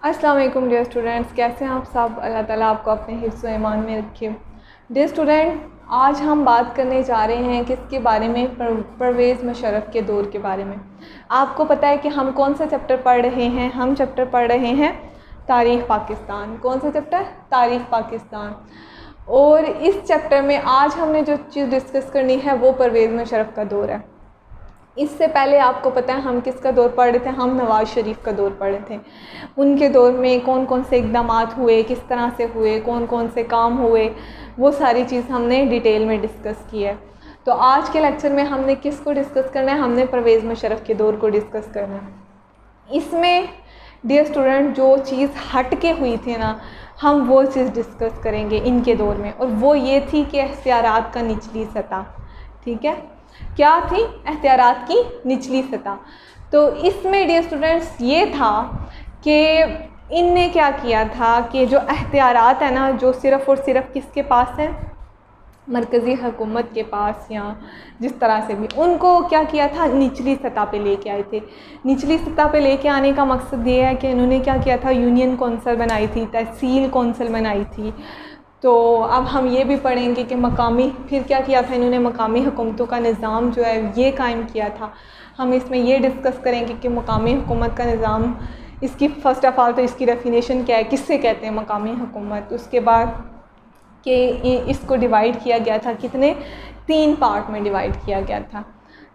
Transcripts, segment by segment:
अस्सलाम वालेकुम dear students, कैसे हैं आप सब। अल्लाह ताला आपको अपने हिफ्ज़ व ईमान में रखे। डियर स्टूडेंट, आज हम बात करने जा रहे हैं किसके बारे में, परवेज़ मुशर्रफ के दौर के बारे में। आपको पता है कि हम कौन सा चैप्टर पढ़ रहे हैं। हम चैप्टर पढ़ रहे हैं तारीख़ पाकिस्तान। कौन सा चैप्टर? तारीख़ पाकिस्तान। और इस चैप्टर में आज हमने जो चीज़ डिस्कस करनी है वो परवेज़ मुशर्रफ का दौर है। इससे पहले आपको पता है हम किसका दौर पढ़ रहे थे? हम नवाज़ शरीफ का दौर पढ़ रहे थे। उनके दौर में कौन कौन से इक़दाम हुए, किस तरह से हुए, कौन कौन से काम हुए, वो सारी चीज़ हमने डिटेल में डिस्कस की है। तो आज के लेक्चर में हमने किसको डिस्कस करना है? हमने परवेज़ मुशर्रफ के दौर को डिस्कस करना है। इसमें डियर स्टूडेंट जो चीज़ हट के हुई थी ना, हम वो चीज़ डिस्कस करेंगे इनके दौर में, और वो ये थी कि इख्तियारात का निचली सतह। ठीक है, क्या थी? एहतियारात की निचली सतह। तो इसमें डियर स्टूडेंट्स ये था कि इनने क्या किया था कि जो एहतियारात है ना, जो सिर्फ़ और सिर्फ किसके पास है? मरकज़ी हुकूमत के पास, या जिस तरह से भी, उनको क्या किया था? निचली सतह पे लेके आए थे। निचली सतह पे लेके आने का मकसद ये है कि इन्होंने क्या किया था? यूनियन कौंसिल बनाई थी, तहसील कौंसिल बनाई थी। तो अब हम ये भी पढ़ेंगे कि मकामी, फिर क्या किया था इन्होंने? मकामी हुकूमतों का निज़ाम जो है ये कायम किया था। हम इसमें ये डिस्कस करेंगे कि मकामी हुकूमत का निज़ाम, इसकी फ़र्स्ट ऑफ़ ऑल तो इसकी डेफिनेशन क्या है, किससे कहते हैं मकामी हुकूमत। उसके बाद कि इसको डिवाइड किया गया था कितने? 3 पार्ट में डिवाइड किया गया था।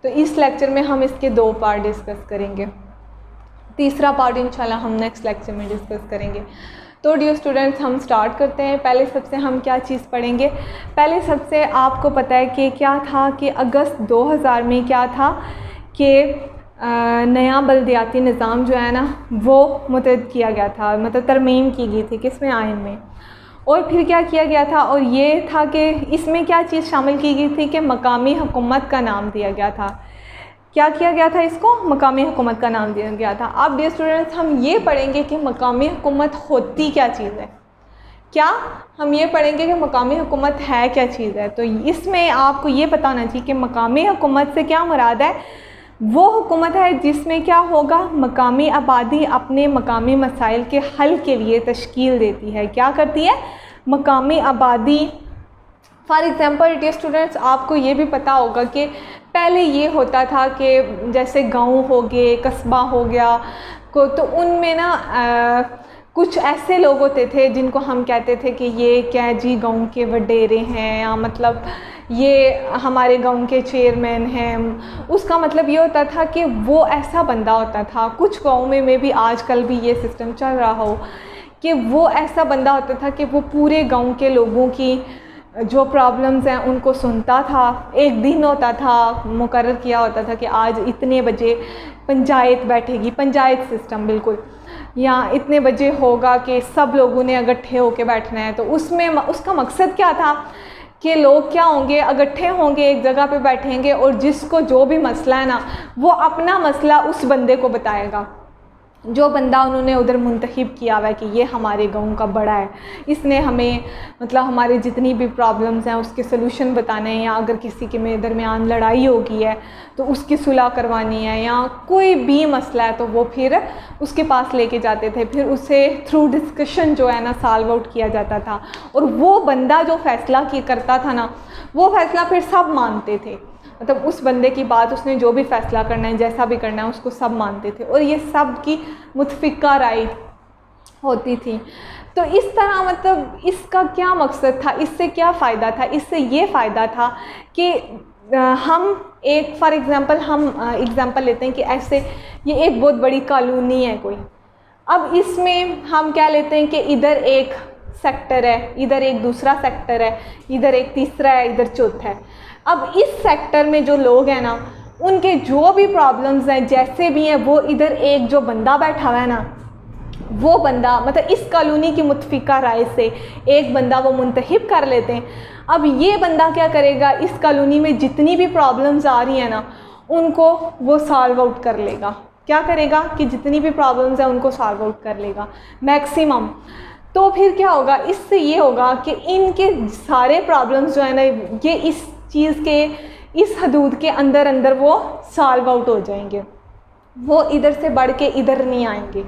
तो इस लेक्चर में हम इसके 2 पार्ट डिस्कस करेंगे। तीसरा पार्ट इंशाल्लाह हम नेक्स्ट लेक्चर में डिस्कस करेंगे। तो डियर स्टूडेंट्स, हम स्टार्ट करते हैं। पहले सबसे हम क्या चीज़ पढ़ेंगे? पहले सबसे आपको पता है कि क्या था कि अगस्त 2000 में क्या था कि नया बल्दियाती निज़ाम जो है ना वो मुतहद किया गया था, मतलब तरमीम की गई थी किसमें? आइन में। और फिर क्या किया गया था? और ये था कि इसमें क्या चीज़ शामिल की गई थी कि मकामी हुकूमत का नाम दिया गया था। क्या किया गया था? इसको मकामी हुकूमत का नाम दिया गया था। अब डियर स्टूडेंट्स, हम ये पढ़ेंगे कि मकामी हुकूमत होती क्या चीज़ है। क्या हम ये पढ़ेंगे कि मकामी हुकूमत है क्या चीज़ है। तो इसमें आपको ये पता होना चाहिए कि मकामी हुकूमत से क्या मुराद है। वो हुकूमत है जिसमें क्या होगा? मकामी आबादी अपने मकामी मसाइल के हल के लिए तश्कील देती है। क्या करती है? मकामी आबादी। फॉर एग्ज़ाम्पल डियर स्टूडेंट्स, आपको ये भी पता होगा कि पहले ये होता था कि जैसे गांव हो गए, कस्बा हो गया को, तो उनमें ना कुछ ऐसे लोग होते थे जिनको हम कहते थे कि ये क्या जी गांव के वडेरे हैं, या मतलब ये हमारे गांव के चेयरमैन हैं। उसका मतलब ये होता था कि वो ऐसा बंदा होता था, कुछ गाँव में भी आजकल भी ये सिस्टम चल रहा हो कि वो ऐसा बंदा होता था कि वो पूरे गाँव के लोगों की जो प्रॉब्लम्स हैं उनको सुनता था। एक दिन होता था, मुकर्रर किया होता था कि आज इतने बजे पंचायत बैठेगी, पंचायत सिस्टम बिल्कुल, या इतने बजे होगा कि सब लोगों ने इकट्ठे होकर बैठना है। तो उसमें उसका मकसद क्या था कि लोग क्या होंगे? इकट्ठे होंगे, एक जगह पे बैठेंगे, और जिसको जो भी मसला है ना वो अपना मसला उस बंदे को बताएगा, जो बंदा उन्होंने उधर मुंतखब किया हुआ है कि ये हमारे गांव का बड़ा है, इसने हमें मतलब हमारे जितनी भी प्रॉब्लम्स हैं उसके सलूशन बताने हैं, या अगर किसी के में दरमियान लड़ाई हो गई है तो उसकी सुलह करवानी है, या कोई भी मसला है तो वो फिर उसके पास लेके जाते थे। फिर उसे थ्रू डिस्कशन जो है ना सॉल्व आउट किया जाता था, और वो बंदा जो फ़ैसला करता था ना, वो फ़ैसला फिर सब मानते थे। मतलब उस बंदे की बात, उसने जो भी फ़ैसला करना है, जैसा भी करना है, उसको सब मानते थे, और ये सब की मुतफ़िक़ा राय होती थी। तो इस तरह मतलब इसका क्या मकसद था, इससे क्या फ़ायदा था? इससे ये फ़ायदा था कि हम एक फॉर एग्ज़ाम्पल हम एग्ज़ाम्पल लेते हैं कि ऐसे ये एक बहुत बड़ी कॉलोनी है कोई। अब इसमें हम क्या लेते हैं कि इधर एक सेक्टर है, इधर एक दूसरा सेक्टर है, इधर एक तीसरा है, इधर चौथा है। अब इस सेक्टर में जो लोग हैं ना, उनके जो भी प्रॉब्लम्स हैं जैसे भी हैं, वो इधर एक जो बंदा बैठा हुआ है ना, वो बंदा मतलब इस कॉलोनी की मुतफ़िक़ा राय से एक बंदा वो मुंतखब कर लेते हैं। अब ये बंदा क्या करेगा? इस कॉलोनी में जितनी भी प्रॉब्लम्स आ रही हैं ना उनको वो सॉल्व आउट कर लेगा। क्या करेगा कि जितनी भी प्रॉब्लम्स हैं उनको सॉल्व आउट कर लेगा मैक्सिमम। तो फिर क्या होगा? इससे ये होगा कि इनके सारे प्रॉब्लम्स जो है ना, ये इस चीज़ के इस हदूद के अंदर अंदर वो सॉल्व आउट हो जाएंगे, वो इधर से बढ़ के इधर नहीं आएंगे।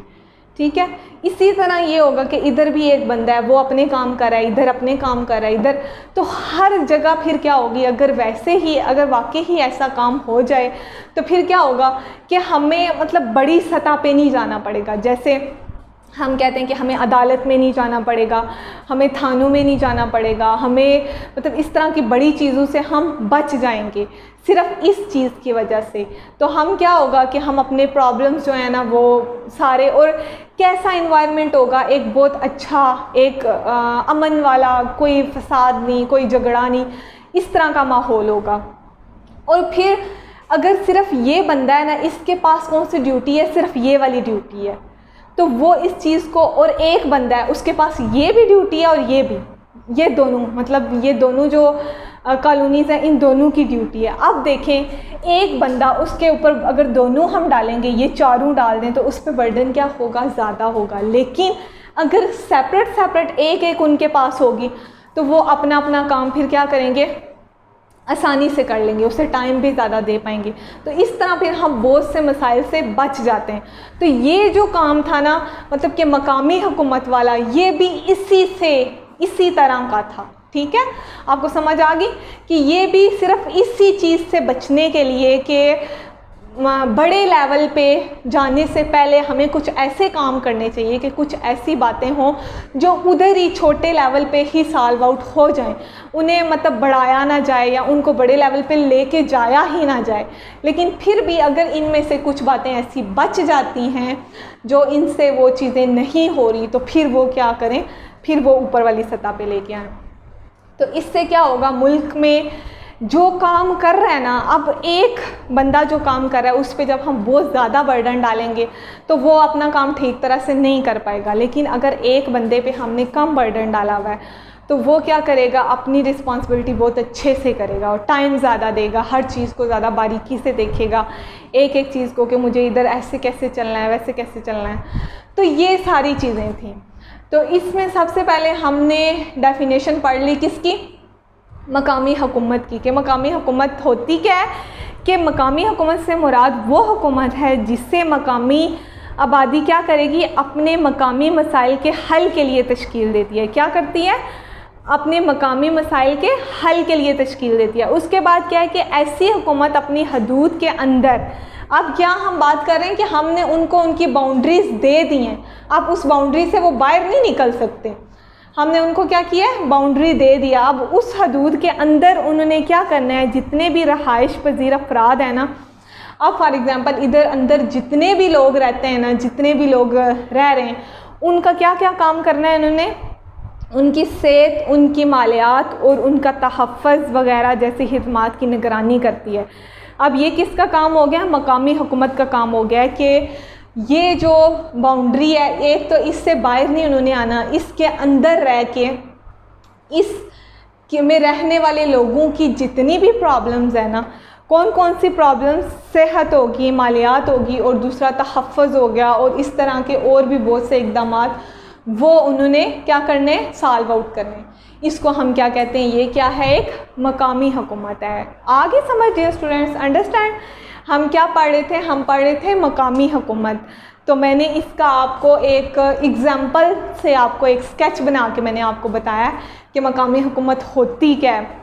ठीक है। इसी तरह ये होगा कि इधर भी एक बंदा है, वो अपने काम कर रहा है, इधर अपने काम कर रहा है, इधर, तो हर जगह फिर क्या होगी, अगर वैसे ही, अगर वाकई ही ऐसा काम हो जाए तो फिर क्या होगा कि हमें मतलब बड़ी सतह पे नहीं जाना पड़ेगा। जैसे हम कहते हैं कि हमें अदालत में नहीं जाना पड़ेगा, हमें थानों में नहीं जाना पड़ेगा, हमें मतलब इस तरह की बड़ी चीज़ों से हम बच जाएंगे सिर्फ इस चीज़ की वजह से। तो हम क्या होगा कि हम अपने प्रॉब्लम्स जो है ना वो सारे, और कैसा इन्वायरमेंट होगा, एक बहुत अच्छा, एक अमन वाला, कोई फसाद नहीं, कोई झगड़ा नहीं, इस तरह का माहौल होगा। और फिर अगर सिर्फ ये बंदा है ना, इसके पास कौन सी ड्यूटी है, सिर्फ ये वाली ड्यूटी है, तो वो इस चीज़ को, और एक बंदा है उसके पास ये भी ड्यूटी है और ये भी, ये दोनों, मतलब ये दोनों जो कॉलोनीज़ हैं, इन दोनों की ड्यूटी है। अब देखें एक बंदा, उसके ऊपर अगर दोनों हम डालेंगे, ये चारों डाल दें, तो उस पर बर्डन क्या होगा, ज़्यादा होगा। लेकिन अगर सेपरेट सेपरेट एक एक उनके पास होगी तो वो अपना अपना काम फिर क्या करेंगे, आसानी से कर लेंगे, उससे टाइम भी ज़्यादा दे पाएंगे। तो इस तरह फिर हम बहुत से मसाइल से बच जाते हैं। तो ये जो काम था ना, मतलब कि मकामी हुकूमत वाला, ये भी इसी तरह का था। ठीक है, आपको समझ आ गई कि ये भी सिर्फ इसी चीज़ से बचने के लिए कि बड़े लेवल पे जाने से पहले हमें कुछ ऐसे काम करने चाहिए कि कुछ ऐसी बातें हों जो उधर ही छोटे लेवल पे ही सॉल्व आउट हो जाएं, उन्हें मतलब बढ़ाया ना जाए या उनको बड़े लेवल पे लेके जाया ही ना जाए। लेकिन फिर भी अगर इनमें से कुछ बातें ऐसी बच जाती हैं जो इनसे वो चीज़ें नहीं हो रही, तो फिर वो क्या करें, फिर वो ऊपर वाली सतह पे लेके आएँ। तो इससे क्या होगा, मुल्क में जो काम कर रहा है ना, अब एक बंदा जो काम कर रहा है उस पे जब हम बहुत ज़्यादा बर्डन डालेंगे तो वो अपना काम ठीक तरह से नहीं कर पाएगा। लेकिन अगर एक बंदे पे हमने कम बर्डन डाला हुआ है तो वो क्या करेगा, अपनी रिस्पॉन्सिबिलिटी बहुत अच्छे से करेगा और टाइम ज़्यादा देगा, हर चीज़ को ज़्यादा बारीकी से देखेगा, एक एक चीज़ को कि मुझे इधर ऐसे कैसे चलना है, वैसे कैसे चलना है। तो ये सारी चीज़ें थी। तो इसमें सबसे पहले हमने डेफिनेशन पढ़ ली किसकी, मकामी हुकूमत की, कि मकामी हुकूमत होती क्या है, कि मकामी हुकूमत से मुराद वो हुकूमत है जिससे मकामी आबादी क्या करेगी, अपने मकामी मसाइल के हल के लिए तश्कील देती है। क्या करती है, अपने मकामी मसाइल के हल के लिए तश्कील देती है। उसके बाद क्या है कि ऐसी हुकूमत अपनी हदूद के अंदर, अब क्या हम बात कर रहे हैं कि हमने उनको उनकी बाउंड्रीज़ दे दी हैं, अब उस बाउंड्री से वो बाहर नहीं निकल सकते, हमने उनको क्या किया है, बाउंड्री दे दिया। अब उस हदूद के अंदर उन्होंने क्या करना है, जितने भी रहाइश पजीर अफराद हैं ना, अब फॉर एग्ज़ाम्पल इधर अंदर जितने भी लोग रहते हैं ना, जितने भी लोग रह रहे हैं, उनका क्या क्या काम करना है, उन्होंने उनकी सेहत, उनकी मालियात और उनका तहफ़्फ़ुज़ वगैरह जैसी खिदमात की निगरानी करती है। अब ये किसका काम हो गया, मकामी हुकूमत का काम हो गया है कि ये जो बाउंड्री है, एक तो इससे बाहर नहीं उन्होंने आना, इसके अंदर रह के इस में रहने वाले लोगों की जितनी भी प्रॉब्लम्स है ना, कौन कौन सी प्रॉब्लम्स, सेहत होगी, मालियात होगी और दूसरा तहफ़्फ़ुज़ हो गया, और इस तरह के और भी बहुत से इक़दामात वो उन्होंने क्या करने, सॉल्व आउट करने। इसको हम क्या कहते हैं, ये क्या है, एक मकामी हुकूमत है। आगे समझिए स्टूडेंट्स, अंडरस्टैंड। हम क्या पढ़ रहे थे, हम पढ़ रहे थे मकामी हुकूमत। तो मैंने इसका आपको एक एग्ज़ाम्पल से, आपको एक स्केच बना के मैंने आपको बताया कि मकामी हुकूमत होती क्या है।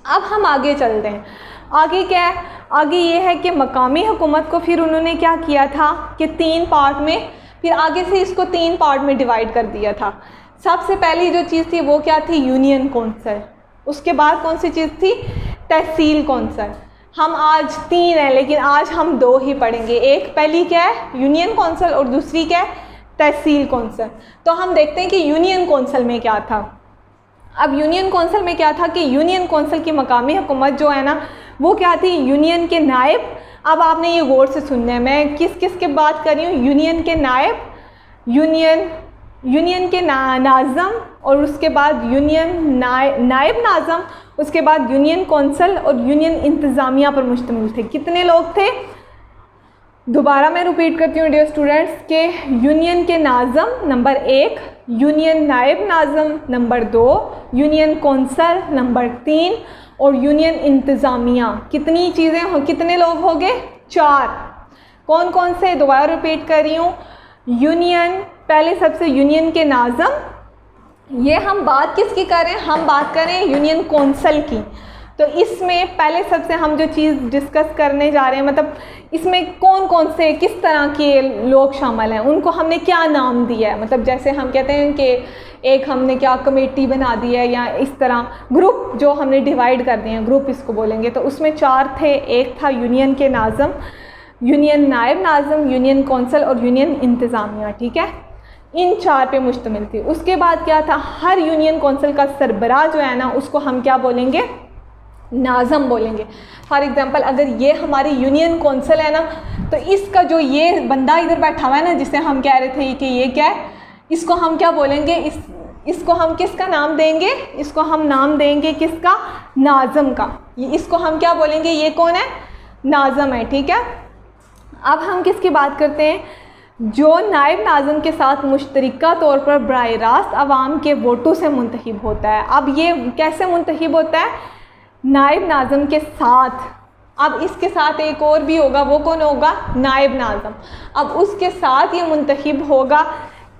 अब हम आगे चलते हैं। आगे क्या है, आगे ये है कि मकामी हुकूमत को फिर उन्होंने क्या किया था कि 3 पार्ट में, फिर आगे से इसको 3 पार्ट में डिवाइड कर दिया था। सबसे पहली जो चीज़ थी वो क्या थी, यूनियन कौंसिल। उसके बाद कौन सी चीज़ थी, तहसील कौंसिल। हम आज 3 हैं लेकिन आज हम 2 ही पढ़ेंगे। एक पहली क्या है, यूनियन कौंसिल, और दूसरी क्या है, तहसील कौंसिल। तो हम देखते हैं कि यूनियन कौंसिल में क्या था। अब यूनियन कौंसिल में क्या था कि यूनियन कौंसिल की मकामी हुकूमत जो है ना, वो क्या थी, यूनियन के नायब। अब आपने ये गौर से सुनना है, मैं किस किस के बात कर रही हूँ, यूनियन के नायब, यूनियन के नाज़म, और उसके बाद यूनियन नायब नाज़म, उसके बाद यूनियन कौंसिल और यूनियन इंतज़ामिया पर मुश्तमिल थे। कितने लोग थे, दोबारा मैं रिपीट करती हूँ डियर स्टूडेंट्स के, यूनियन के नाज़म नंबर 1, यूनियन नायब नाज़म नंबर 2, यूनियन कौंसिल नंबर 3 और यूनियन इंतज़ामिया। कितनी चीज़ें हो, कितने लोग हो गए, 4। कौन कौन से, दोबारा रिपीट कर रही हूँ, यूनियन, पहले सबसे यूनियन के नाज़म, ये हम बात किसकी कर रहे हैं, हम बात कर रहे हैं यूनियन कौंसिल की। तो इसमें पहले सबसे हम जो चीज़ डिस्कस करने जा रहे हैं, मतलब इसमें कौन कौन से किस तरह के लोग शामिल हैं, उनको हमने क्या नाम दिया है। मतलब जैसे हम कहते हैं कि एक हमने क्या कमेटी बना दी है, या इस तरह ग्रुप जो हमने डिवाइड कर दिए हैं, ग्रुप इसको बोलेंगे। तो उसमें 4 थे, एक था यूनियन के नाज़म, यूनियन नायब नाज़म, यूनियन कौंसिल और यूनियन इंतज़ामिया। ठीक है, इन 4 पे मुश्तमिल थी। उसके बाद क्या था, हर यूनियन कौंसिल का सरबराह जो है ना, उसको हम क्या बोलेंगे, नाज़म बोलेंगे। फॉर एग्ज़ाम्पल अगर ये हमारी यूनियन कौंसिल है ना, तो इसका जो ये बंदा इधर बैठा हुआ है ना, जिसे हम कह रहे थे कि ये क्या है, इसको हम क्या बोलेंगे, इसको हम किसका नाम देंगे, इसको हम नाम देंगे किसका, नाज़म का। इसको हम क्या बोलेंगे, ये कौन है, नाज़म है। ठीक है, अब हम किसकी बात करते हैं, जो नायब नाज़म के साथ मुश्तरका तौर पर बराह रास्त आवाम के वोटों से मुंतखब होता है। अब ये कैसे मुंतखब होता है, नायब नाज़म के साथ। अब इसके साथ एक और भी होगा, वो कौन होगा, नायब नाज़म। अब उसके साथ ये मुंतखब होगा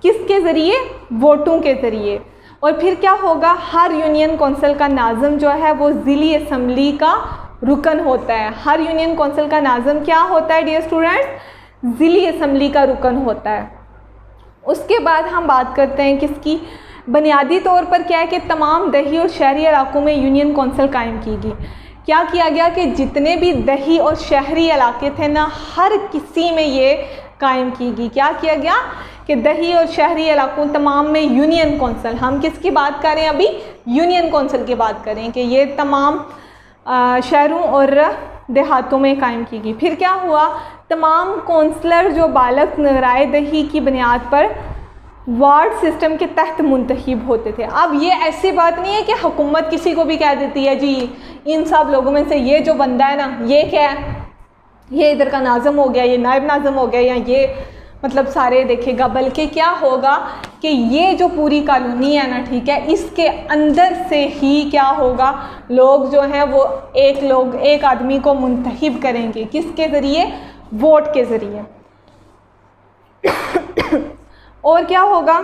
किसके ज़रिए, वोटों के ज़रिए। और फिर क्या होगा, हर यूनियन कौंसिल का नाज़म जो है वो ज़िली असम्बली का रुकन होता है। हर यूनियन कौंसिल का नाज़म क्या होता है डियर स्टूडेंट्स, ज़िली असम्बली का रुकन होता है। उसके बाद हम बात करते हैं किसकी, बुनियादी तौर पर क्या है कि तमाम दही और शहरी इलाकों में यूनियन कौंसिल कायम की गई। क्या किया गया कि जितने भी दही और शहरी इलाके थे ना, हर किसी में ये कायम की गई। क्या किया गया कि दही और शहरी इलाकों तमाम में यूनियन कौंसिल, हम किसकी बात करें अभी, यूनियन कौंसिल की बात करें कि ये तमाम शहरों और देहातों में कायम की गई। फिर क्या हुआ, तमाम कौंसलर जो बालग राय दही की बुनियाद पर वार्ड सिस्टम के तहत मुंतखब होते थे। अब ये ऐसी बात नहीं है कि हुकूमत किसी को भी कह देती है जी इन सब लोगों में से ये जो बंदा है ना, ये क्या है, ये इधर का नाज़म हो गया, ये नायब नाज़म हो गया, या ये मतलब सारे देखेगा। बल्कि क्या होगा कि ये जो पूरी कॉलोनी है ना, ठीक है, इसके अंदर से ही क्या होगा, लोग जो हैं वो एक आदमी को मुंतखब करेंगे, किसके ज़रिए, वोट के ज़रिए। और क्या होगा,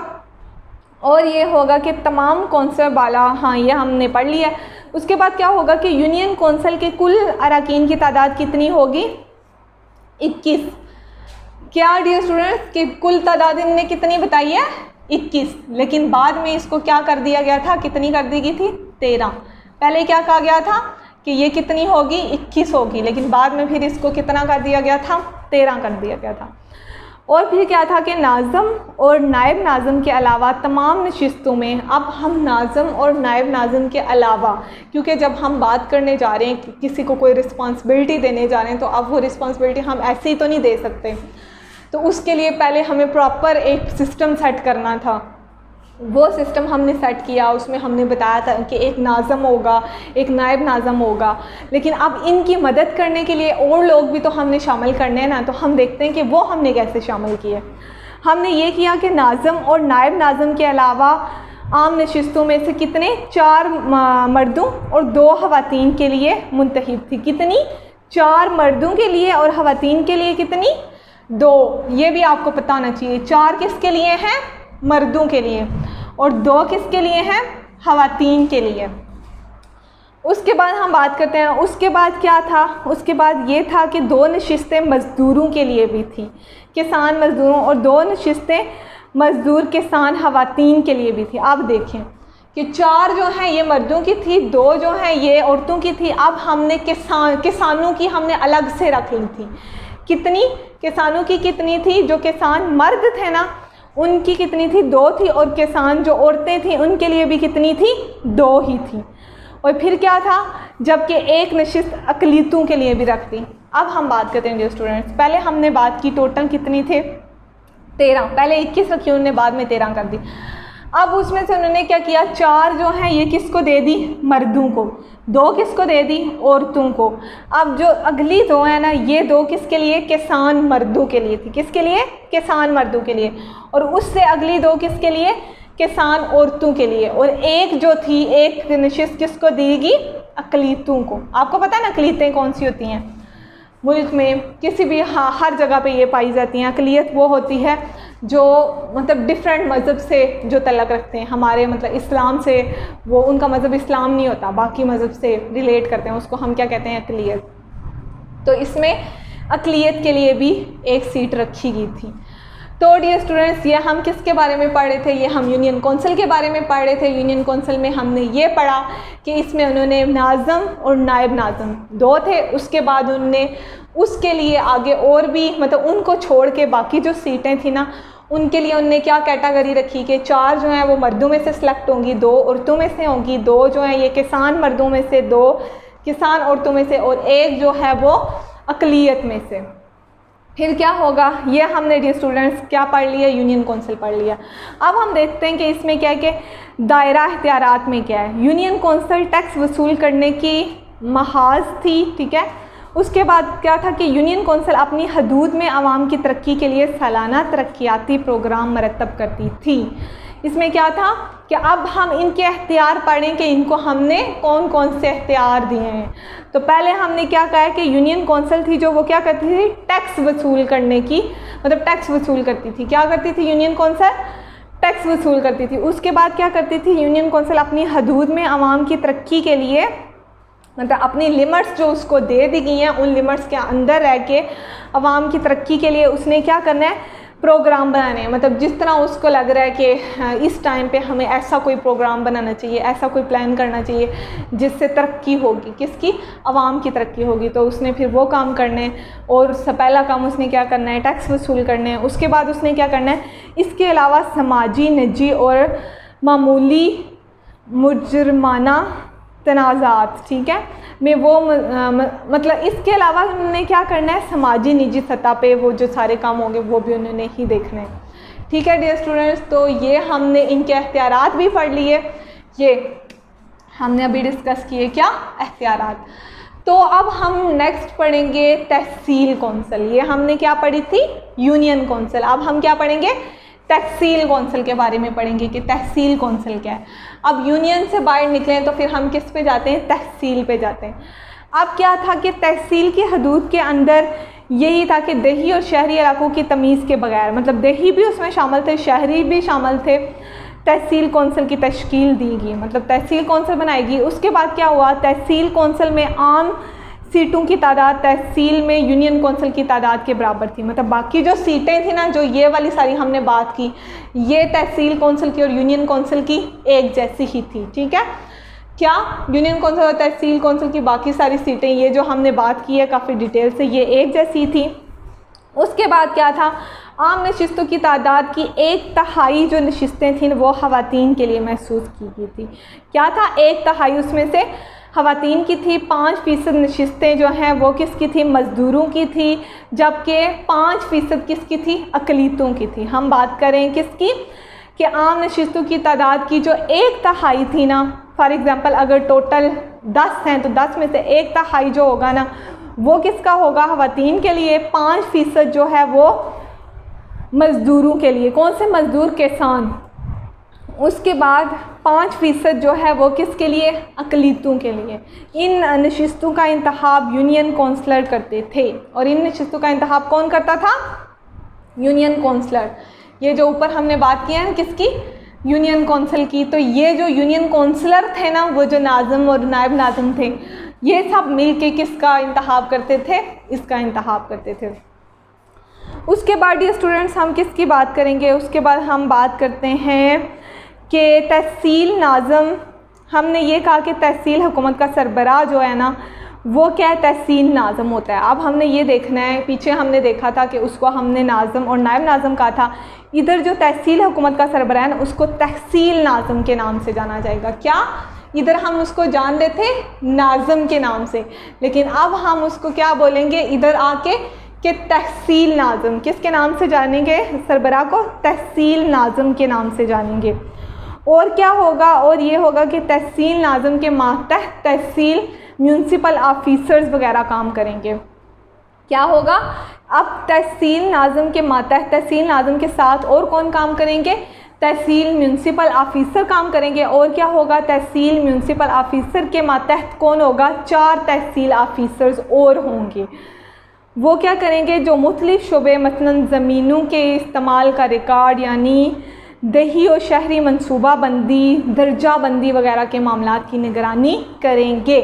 और ये होगा कि तमाम कौंसिल बाला, हाँ ये हमने पढ़ लिया। उसके बाद क्या होगा कि यूनियन कौंसिल के कुल अरकान की तादाद कितनी होगी, 21। क्या डियर स्टूडेंट्स कि कुल तादाद इनने कितनी बताई है, 21। लेकिन बाद में इसको क्या कर दिया गया था, कितनी कर दी गई थी, 13। पहले क्या कहा गया था कि ये कितनी होगी, 21 होगी, लेकिन बाद में फिर इसको कितना कर दिया गया था, 13 कर दिया गया था। और फिर क्या था कि नाज़म और नायब नाज़म के अलावा तमाम नशिस्तों में, अब हम नाज़म और नायब नाज़म के अलावा, क्योंकि जब हम बात करने जा रहे हैं किसी को कोई रिस्पॉन्सिबिलिटी देने जा रहे हैं, तो अब वो रिस्पॉन्सिबिलिटी हम ऐसे ही तो नहीं दे सकते। तो उसके लिए पहले हमें प्रॉपर एक सिस्टम सेट करना था। वो सिस्टम हमने सेट किया, उसमें हमने बताया था कि एक नाज़म होगा, एक नायब नाज़म होगा। लेकिन अब इनकी मदद करने के लिए और लोग भी तो हमने शामिल करने हैं ना, तो हम देखते हैं कि वो हमने कैसे शामिल किए। हमने ये किया कि नाज़म और नायब नाज़म के अलावा आम नशिस्तों में से कितने, 4 मर्दों और 2 ख़वातीन के लिए मुंतखब थी। कितनी, 4 मर्दों के लिए और ख़वातीन के लिए कितनी, 2। ये भी आपको पता होना चाहिए, 4 किसके लिए हैं, मर्दों के लिए, और 2 किसके लिए हैं, ख़वातीन के लिए। उसके बाद हम बात करते हैं, उसके बाद क्या था, उसके बाद ये था कि 2 नशिस्तें मज़दूरों के लिए भी थी, किसान मज़दूरों, और 2 नशिस्तें मज़दूर किसान ख़वातीन के लिए भी थी। अब देखें कि 4 जो हैं ये मर्दों की थी, 2 जो हैं ये औरतों की थी। अब हमने किसानों की हमने अलग से रख ली थी। कितनी, किसानों की कितनी थी, जो किसान मर्द थे ना उनकी कितनी थी, 2 थी, और किसान जो औरतें थी उनके लिए भी कितनी थी, 2 ही थी। और फिर क्या था, जबकि एक नशिस्त अक़लियतों के लिए भी रखती। अब हम बात करते हैं डियर स्टूडेंट्स, पहले हमने बात की टोटल कितनी थे, 13। पहले 21 रखी, उन्होंने बाद में 13 कर दी। अब उसमें से उन्होंने क्या किया, 4 जो हैं ये किसको दे दी, मर्दों को, 2 किसको दे दी, औरतों को। अब जो अगली 2 हैं ना, ये 2 किसके लिए, किसान मर्दों के लिए थी। किसके लिए, किसान मर्दों के लिए। और उससे अगली 2 किसके लिए, किसान औरतों के लिए। और एक जो थी, एक नशिस्त किसको देगी, अक़लियतों को। आपको पता है ना अक़लियतें कौन सी होती हैं, मुल्क में किसी भी हर जगह पे ये पाई जाती हैं। अक़लियत वो होती है जो मतलब डिफरेंट मज़हब से जो तल्लुक़ रखते हैं, हमारे मतलब इस्लाम से, वो उनका मज़हब इस्लाम नहीं होता, बाकी मज़हब से रिलेट करते हैं, उसको हम क्या कहते हैं, अक़लियत। तो इसमें अक़लियत के लिए भी एक सीट रखी गई थी। तो डियर स्टूडेंट्स, ये हम किसके बारे में पढ़ रहे थे, ये हम यूनियन कौंसिल के बारे में पढ़ रहे थे। यूनियन कौंसिल में हमने ये पढ़ा कि इसमें उन्होंने नाज़म और नायब नाज़म दो थे। उसके बाद उन्होंने उसके लिए आगे और भी मतलब उनको छोड़ के बाकी जो सीटें थी ना, उनके लिए उनने क्या कैटेगरी रखी कि 4 जो हैं वो मर्दों में से सिलेक्ट होंगी, 2 औरतों में से होंगी, 2 जो हैं ये किसान मर्दों में से, 2 किसान औरतों में से, और 1 जो है वो अक़लियत में से। फिर क्या होगा, ये हमने डियर स्टूडेंट्स क्या पढ़ लिया, यूनियन कौंसिल पढ़ लिया। अब हम देखते हैं कि इसमें क्या है कि दायरा इख्तियारात में क्या है। यूनियन कौंसिल टैक्स वसूल करने की महाज थी, ठीक है। उसके बाद क्या था कि यूनियन कौंसिल अपनी हदूद में आवाम की तरक्की के लिए सालाना तरक्याती प्रोग्राम मरतब करती थी। इसमें क्या था कि अब हम इनके अख्तियार पढ़ें कि इनको हमने कौन कौन से अख्तियार दिए हैं। तो पहले हमने क्या कहा है कि यूनियन कौंसिल थी जो वो क्या करती थी, टैक्स वसूल करने की, मतलब टैक्स वसूल करती थी। क्या करती थी यूनियन कौंसिल, टैक्स वसूल करती थी। उसके बाद क्या करती थी यूनियन कौंसिल, अपनी हदूद में आवाम की तरक्की के लिए मतलब अपनी लिमिट्स जो उसको दे दी गई हैं, उन लिमिट्स के अंदर रह के आवाम की तरक्की के लिए उसने क्या करना है, प्रोग्राम बनाने हैं। मतलब जिस तरह उसको लग रहा है कि इस टाइम पे हमें ऐसा कोई प्रोग्राम बनाना चाहिए, ऐसा कोई प्लान करना चाहिए जिससे तरक्की होगी, किसकी, आवाम की तरक्की होगी, तो उसने फिर वो काम करने हैं। और पहला काम उसने क्या करना है, टैक्स वसूल करने हैं। उसके बाद उसने क्या करना है, इसके अलावा समाजी, निजी और मामूली मुजरमाना तनाज़ात, ठीक है, में वो मतलब इसके अलावा उन्होंने क्या करना है, समाजी निजी सतह पे वो जो सारे काम होंगे वो भी उन्होंने ही देखने हैं। ठीक है डियर स्टूडेंट्स, तो ये हमने इनके अख्तियारात भी पढ़ लिए, ये हमने अभी डिस्कस किए क्या, अख्तियारात। तो अब हम नेक्स्ट पढ़ेंगे तहसील कौंसिल। ये हमने क्या पढ़ी थी, यूनियन कौंसिल। अब हम क्या पढ़ेंगे, तहसील कौंसिल के बारे में पढ़ेंगे कि तहसील कौंसिल क्या है। अब यूनियन से बाहर निकलें तो फिर हम किस पे जाते हैं, तहसील पे जाते हैं। अब क्या था कि तहसील की हदूद के अंदर यही था कि देही और शहरी इलाकों की तमीज़ के बगैर, मतलब देही भी उसमें शामिल थे, शहरी भी शामिल थे, तहसील कौंसिल की तश्कील दी गई, मतलब तहसील कौंसिल बनाएगी। उसके बाद क्या हुआ, तहसील कौंसिल में आम सीटों की तादाद तहसील में यूनियन कौंसिल की तादाद के बराबर थी। मतलब बाकी जो सीटें थी ना, जो ये वाली सारी हमने बात की, ये तहसील कौंसिल की और यूनियन कौंसिल की एक जैसी ही थी, ठीक है। क्या यूनियन कौंसिल और तहसील कौंसिल की बाकी सारी सीटें, ये जो हमने बात की है काफ़ी डिटेल से, ये एक जैसी थी। उसके बाद क्या था, आम नशिस्तों की तादाद की 1/3 जो नशिस्तें थीं वो ख़वातीन के लिए महसूस की गई थी। क्या था, 1/3 उसमें से ख़वातीन की थी, 5% नशिस्तें जो हैं वो किसकी थी, मज़दूरों की थी, जबकि 5% किसकी थी, अक़लियतों की थी। हम बात करें किसकी, कि आम नशिस्तों की तादाद की जो 1/3 थी ना, फॉर एग्ज़ाम्पल अगर टोटल 10 हैं तो 10 में से 1/3 जो होगा ना वो किसका होगा, ख़वातीन के लिए, 5% जो है वो मज़दूरों के लिए। कौन से मज़दूर, किसान। उसके बाद 5% जो है वो किसके लिए, अक़लियतों के लिए। इन नशिस्तों का इंतखाब यूनियन कौंसलर करते थे, और इन नशिस्तों का इंतखाब कौन करता था, यूनियन कौंसलर। ये जो ऊपर हमने बात की है किसकी, यूनियन कौंसिल की, तो ये जो यूनियन कौंसलर थे ना, वो जो नाज़म और नायब नाज़म थे, ये सब मिल के किसका इंतखाब करते थे, इसका इंतखाब करते थे। उसके बाद ये स्टूडेंट्स हम किसकी बात करेंगे, उसके बाद हम बात करते हैं कि तहसील नाज़म। हमने ये कहा कि तहसील हुकूमत का सरबराह जो है ना वो क्या है, तहसील नाज़म होता है। अब हमने ये देखना है, पीछे हमने देखा था कि उसको हमने नाज़म और नायब नाज़म कहा था। इधर जो तहसील हुकूमत का सरबराह है ना, उसको तहसील नाज़म के नाम से जाना जाएगा। क्या, इधर हम उसको जान रहे थे नाज़म के नाम से, लेकिन अब हम उसको क्या बोलेंगे इधर आके कि तहसील नाज़म। किसके नाम से जानेंगे, सरबराह को तहसील नाज़म के नाम से जानेंगे। और क्या होगा, और ये होगा कि तहसील नाज़म के मातहत तहसील म्यूनसिपल ऑफिसर्स वगैरह काम करेंगे। क्या होगा, अब तहसील नाज़म के मातहत तहसील नाज़म के साथ और कौन काम करेंगे, तहसील म्यूनसिपल ऑफिसर काम करेंगे। और क्या होगा, तहसील म्यूनसिपल ऑफिसर के मातहत कौन होगा, 4 तहसील ऑफिसर्स और होंगे। वो क्या करेंगे, जो मुख्तलिफ शुबे मसलन ज़मीनों के इस्तेमाल का रिकॉर्ड यानी दही और शहरी मनसूबा बंदी, दर्जा बंदी वगैरह के मामलात की निगरानी करेंगे।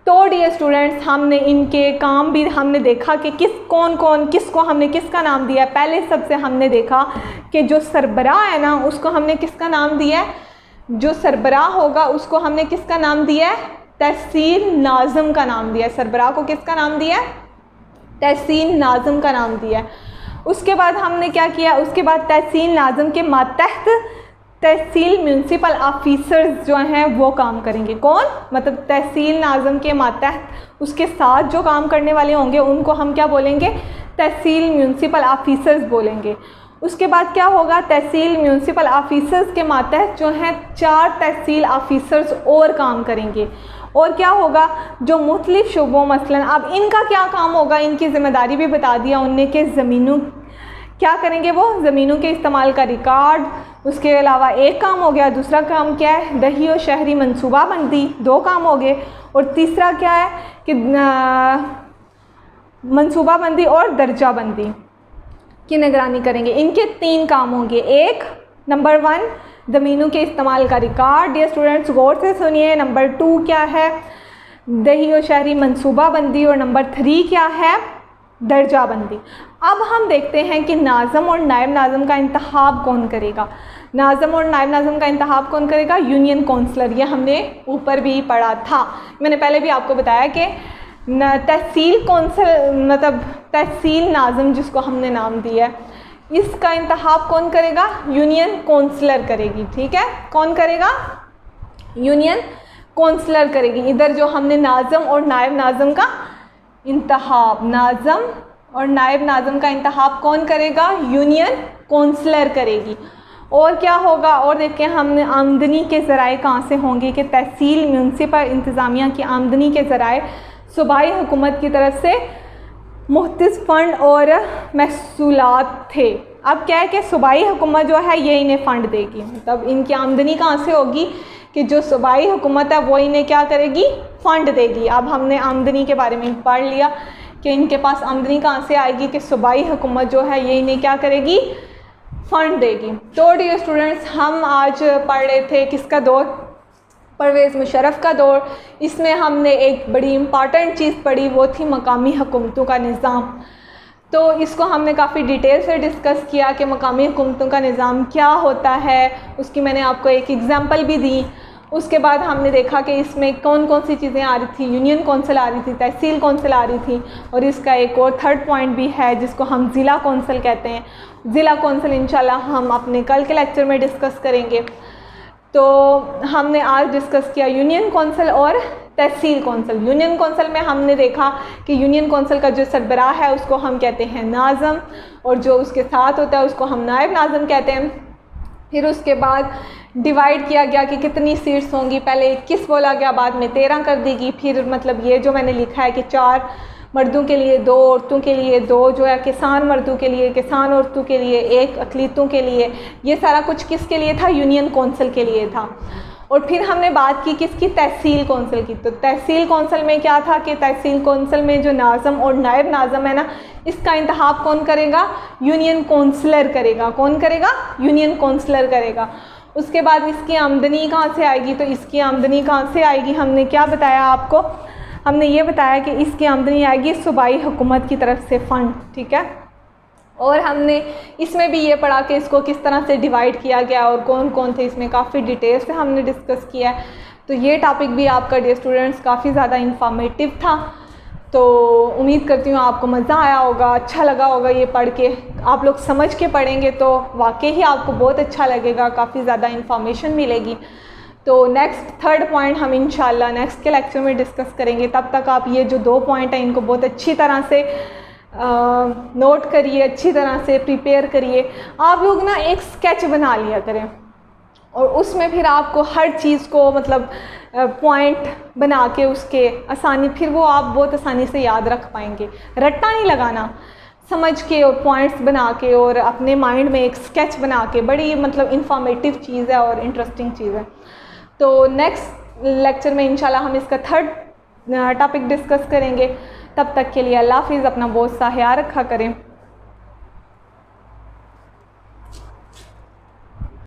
तो डियर स्टूडेंट्स, हमने इनके काम भी हमने देखा कि किसको हमने किसका नाम दिया है। पहले सबसे हमने देखा कि जो सरबराह है ना, उसको हमने किसका नाम दिया है, जो सरबराह होगा उसको हमने किसका नाम दिया है, तहसील नाज़िम का नाम दिया है। सरबराह को किसका नाम दिया है, तहसील नाज़िम का नाम दिया है। उसके बाद हमने क्या किया, उसके बाद तहसील नाज़िम के मातहत तहसील म्यूनसिपल ऑफिसर्स जो हैं वो काम करेंगे। कौन, मतलब तहसील नाज़िम के मातहत उसके साथ जो काम करने वाले होंगे उनको हम क्या बोलेंगे, तहसील म्यूनसिपल ऑफिसर्स बोलेंगे। उसके बाद क्या होगा, तहसील म्यूनसिपल ऑफिसर्स के मातहत जो हैं 4 तहसील ऑफिसर्स और काम करेंगे। और क्या होगा, जो मुख्तलिफ शुबों मसलन अब इनका क्या काम होगा, इनकी ज़िम्मेदारी भी बता दिया उनने कि ज़मीनों क्या करेंगे, वो ज़मीनों के इस्तेमाल का रिकॉर्ड। उसके अलावा एक काम हो गया, दूसरा काम क्या है, दही और शहरी मनसूबा बंदी, 2 काम हो गए। और तीसरा क्या है कि मनसूबा बंदी और दर्जा बंदी की निगरानी करेंगे। इनके 3 काम होंगे। एक, नंबर 1 ज़मीनों के इस्तेमाल का रिकॉर्ड, डियर स्टूडेंट्स गौर से सुनिए। नंबर 2 क्या है, दही और शहरी मनसूबा बंदी। और नंबर 3 क्या है, दर्जा बंदी। अब हम देखते हैं कि नाज़िम और नायब नाज़िम का इंतखाब कौन करेगा। नाज़िम और नायब नाज़िम का इंतखाब कौन करेगा, यूनियन काउंसलर। ये हमने ऊपर भी पढ़ा था, मैंने पहले भी आपको बताया कि तहसील कौंसल मतलब तहसील नाज़िम जिसको हमने नाम दिया है, इसका इंतखाब कौन करेगा, यूनियन काउंसलर करेगी। ठीक है, कौन करेगा, यूनियन काउंसलर करेगी। इधर जो हमने नाज़िम और नायब नाज़िम का इंतखाब, नाज़िम और नायब नाज़िम का इंतखाब कौन करेगा, यूनियन काउंसलर करेगी। और क्या होगा, और देखें हमने आमदनी के ज़राए कहाँ से होंगे कि तहसील म्यूनसिपल इंतज़ामिया की आमदनी के ज़राए सूबाई हुकूमत की तरफ से मुख्तस फ़ंड और महसूलात थे। अब क्या है कि सूबाई हुकूमत जो है ये इन्हें फ़ंड देगी, मतलब इनकी आमदनी कहाँ से होगी कि जो सूबाई हुकूमत है वो इन्हें क्या करेगी, फ़ंड देगी। अब हमने आमदनी के बारे में पढ़ लिया कि इनके पास आमदनी कहाँ से आएगी कि सूबाई हुकूमत जो है ये इन्हें क्या करेगी, फ़ंड देगी। तो डियर स्टूडेंट्स, हम आज पढ़ रहे थे किसका दौर, परवेज़ मुशर्रफ का दौर। इसमें हमने एक बड़ी इम्पॉर्टेंट चीज़ पढ़ी, वो थी मकामी हुकूमतों का निज़ाम। तो इसको हमने काफ़ी डिटेल से डिस्कस किया कि मकामी हुकूमतों का निज़ाम क्या होता है, उसकी मैंने आपको एक एग्ज़ाम्पल भी दी। उसके बाद हमने देखा कि इसमें कौन कौन सी चीज़ें आ रही थी, यूनियन कौंसिल आ रही थी, तहसील कौंसिल आ रही थी, और इसका एक और 3rd पॉइंट भी है जिसको हम ज़िला कौंसिल कहते हैं। ज़िला कौंसिल इंशाल्लाह हम अपने कल के लेक्चर में डिस्कस करेंगे। तो हमने आज डिस्कस किया यूनियन कौंसिल और तहसील कौंसिल। यूनियन कौंसिल में हमने देखा कि यूनियन कौंसिल का जो सरबराह है उसको हम कहते हैं नाज़िम, और जो उसके साथ होता है उसको हम नायब नाज़िम कहते हैं। फिर उसके बाद डिवाइड किया गया कि कितनी सीट्स होंगी, पहले 21 बोला गया, बाद में 13 कर देगी। फिर मतलब ये जो मैंने लिखा है कि 4 मर्दों के लिए, 2 औरतों के लिए, 2 जो है किसान मर्दों के लिए, किसान औरतों के लिए, 1 अक़लीतों के लिए, ये सारा कुछ किसके लिए था, यूनियन कौंसिल के लिए था। और फिर हमने बात की किसकी, तहसील कौंसिल की। तो तहसील कौंसिल में क्या था कि तहसील कौंसिल में जो नाज़िम और नायब नाज़िम है ना, इसका इंतखाब कौन करेगा, यूनियन काउंसलर करेगा। कौन करेगा, यूनियन काउंसलर करेगा। उसके बाद इसकी आमदनी कहाँ से आएगी, तो इसकी आमदनी कहाँ से आएगी, हमने क्या बताया आपको, हमने ये बताया कि इसकी आमदनी आएगी सूबाई हुकूमत की तरफ से फ़ंड। ठीक है, और हमने इसमें भी ये पढ़ा कि इसको किस तरह से डिवाइड किया गया और कौन कौन थे, इसमें काफ़ी डिटेल से हमने डिस्कस किया है। तो ये टॉपिक भी आपका डियर स्टूडेंट्स काफ़ी ज़्यादा इंफॉर्मेटिव था। तो उम्मीद करती हूँ आपको मज़ा आया होगा, अच्छा लगा होगा ये पढ़ के। आप लोग समझ के पढ़ेंगे तो वाकई ही आपको बहुत अच्छा लगेगा, काफ़ी ज़्यादा इंफॉर्मेशन मिलेगी। तो नेक्स्ट 3rd पॉइंट हम इंशाल्लाह नेक्स्ट के लेक्चर में डिस्कस करेंगे। तब तक आप ये जो 2 पॉइंट हैं इनको बहुत अच्छी तरह से नोट करिए, अच्छी तरह से प्रिपेयर करिए। आप लोग ना एक स्केच बना लिया करें और उसमें फिर आपको हर चीज़ को मतलब पॉइंट बना के उसके आसानी, फिर वो आप बहुत आसानी से याद रख पाएंगे। रट्टा नहीं लगाना, समझ के और पॉइंट्स बना के और अपने माइंड में एक स्केच बना के, बड़ी मतलब इंफॉर्मेटिव चीज़ है और इंटरेस्टिंग चीज़ है। तो नेक्स्ट लेक्चर में इंशाल्लाह हम इसका 3rd टॉपिक डिस्कस करेंगे। तब तक के लिए अल्लाह हाफ़िज़। अपना बहुत सा ख्याल रखा करें।